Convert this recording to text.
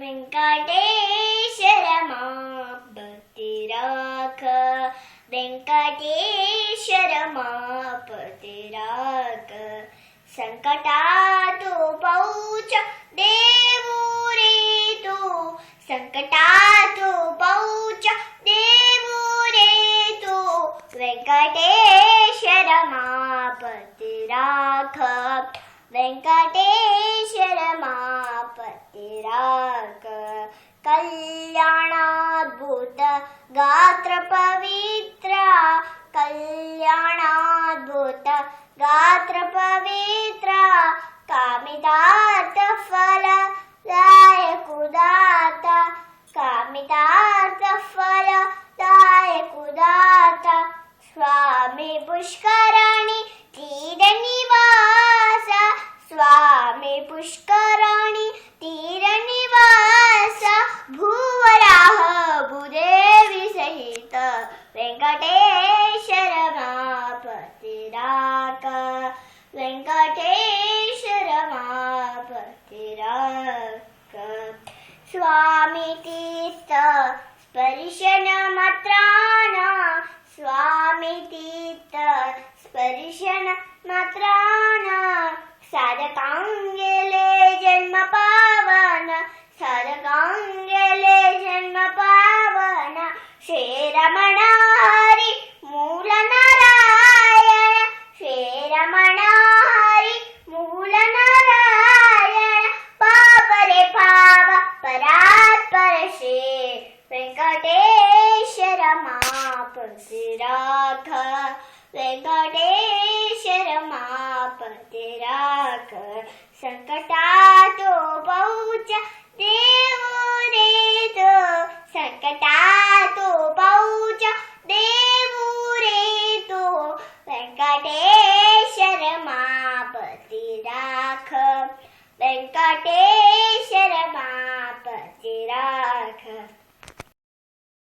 वेंकटेश्वर मापती राख, वेंकटेश्वर मापती राख. संकटात पौच देऊ रे तू, संकटात पौच देऊ रे तू. वेंकटेश्वर मापती राख, वेंकटेश्वर मापती राख. कल्याणाद्भुत गात्र पवित्र, कल्याणाद्भुत गात्र पवित्र. कामितार्थ फलदायक दाता, कामितार्थ फलदायक दाता. स्वामी पुष्कराणी तीरनिवास, स्वामी पुष्कराणी तीरनिवास. भूवराह भूदेवी सहित वेंकटेश्वर मापती राख, वेंकटेश्वर मापती राख. स्वामी तीर्थ स्पर्शन मात्रान, स्वामी तीर्थ स्पर्शन मात्रान. साधकांगेले जन्म पावन, साधकांगेले जन्म पावन. श्री रमण हरी मूल नारायण, श्री रमण हरी मूल नारायण. पाप रे पाप परात्पर श्री वेंकटेश्वर मापती राख, वेंकटेश्वर मापती राख. संकटात पौच देऊ रे तू, संकटात पौच देऊ रे तू. वेंकटेश्वर मापती राख, वेंकटेश्वर मापती राख.